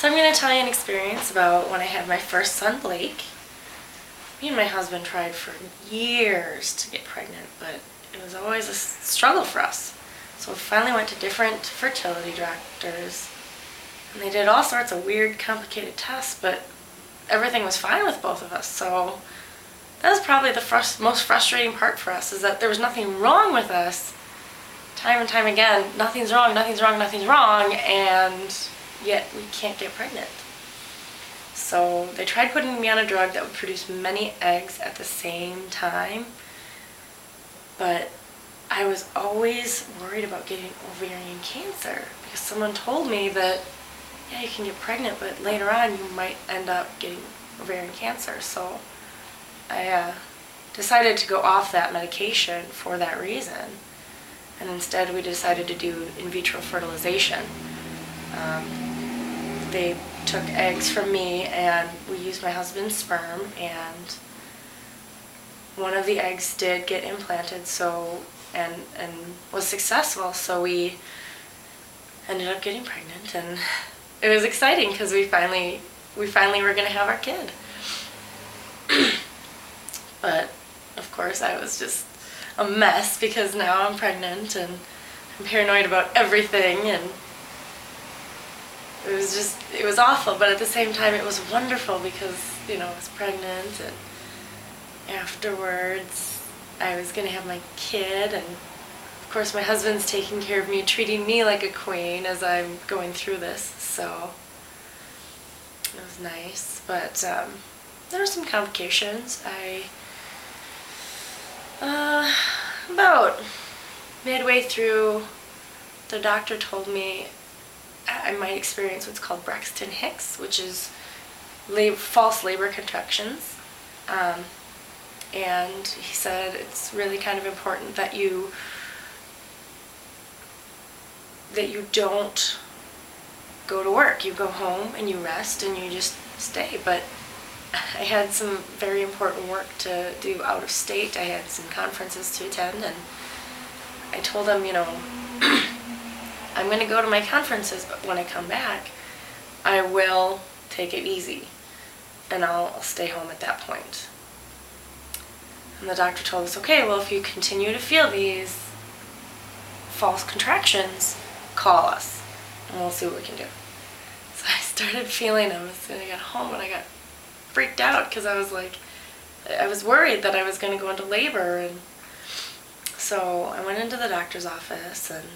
So I'm going to tell you an experience about when I had my first son, Blake. Me and my husband tried for years to get pregnant, but it was always a struggle for us. So we finally went to different fertility doctors, and they did all sorts of weird, complicated tests, but everything was fine with both of us. So that was probably the most frustrating part for us, is that there was nothing wrong with us. Time and time again, nothing's wrong, nothing's wrong, nothing's wrong, and yet we can't get pregnant. So they tried putting me on a drug that would produce many eggs at the same time, but I was always worried about getting ovarian cancer, because someone told me that, yeah, you can get pregnant, but later on you might end up getting ovarian cancer. So I decided to go off that medication for that reason, and instead we decided to do in vitro fertilization. They took eggs from me, and we used my husband's sperm, and one of the eggs did get implanted, and was successful, so we ended up getting pregnant, and it was exciting because we finally were going to have our kid. But of course I was just a mess, because now I'm pregnant and I'm paranoid about everything, and it was awful, but at the same time it was wonderful, because, I was pregnant, and afterwards I was going to have my kid, and of course my husband's taking care of me, treating me like a queen as I'm going through this, so it was nice. But there were some complications. About midway through, the doctor told me I might experience what's called Braxton Hicks, which is false labor contractions. And he said it's really kind of important that you don't go to work. You go home and you rest and you just stay. But I had some very important work to do out of state. I had some conferences to attend, and I told him, I'm going to go to my conferences, but when I come back, I will take it easy, and I'll stay home at that point. And the doctor told us, okay, well, if you continue to feel these false contractions, call us, and we'll see what we can do. So I started feeling them as soon as I got home, and I got freaked out, because I was worried that I was going to go into labor. And so I went into the doctor's office, and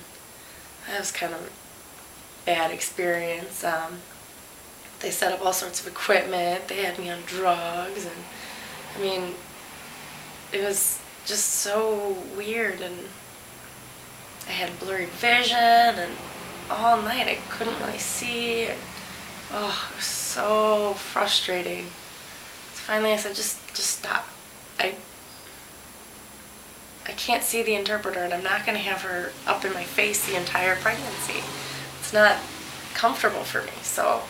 that was kind of a bad experience. They set up all sorts of equipment. They had me on drugs, and it was just so weird, and I had blurry vision, and all night I couldn't really see. And, it was so frustrating. So finally I said, just stop. I can't see the interpreter, and I'm not going to have her up in my face the entire pregnancy. It's not comfortable for me, so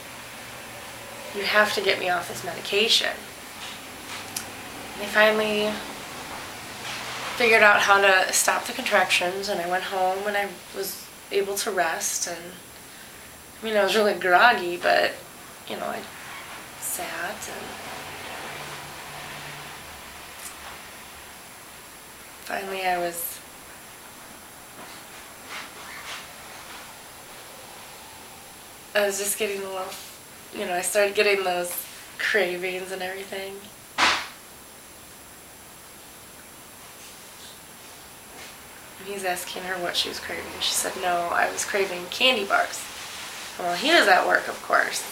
you have to get me off this medication. And they finally figured out how to stop the contractions, and I went home, and I was able to rest, and I was really groggy, but I sat, and finally I was just getting a little, I started getting those cravings and everything. And he's asking her what she was craving. She said, no, I was craving candy bars. Well, he was at work, of course.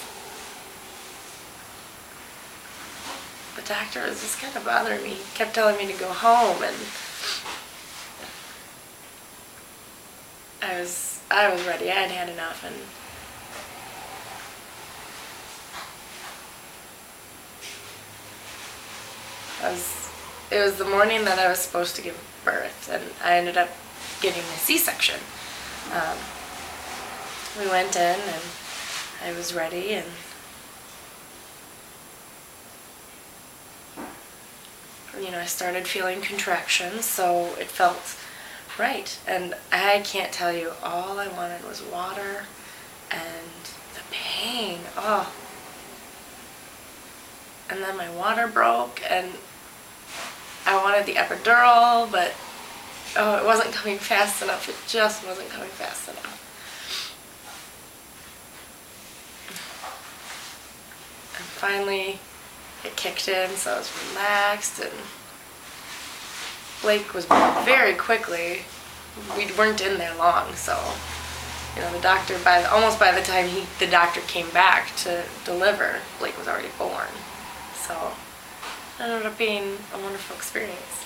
The doctor was just kind of bothering me. He kept telling me to go home, and I was ready. I had had enough, and it was the morning that I was supposed to give birth, and I ended up getting a C-section. We went in, and I was ready, and I started feeling contractions, so it felt right. And I can't tell you, all I wanted was water, and the pain pain. Oh. And then my water broke, and I wanted the epidural, but it wasn't coming fast enough. It just wasn't coming fast enough. And finally, it kicked in, so I was relaxed, and Blake was very quickly. We weren't in there long, so the doctor, almost by the time the doctor came back to deliver, Blake was already born. So it ended up being a wonderful experience.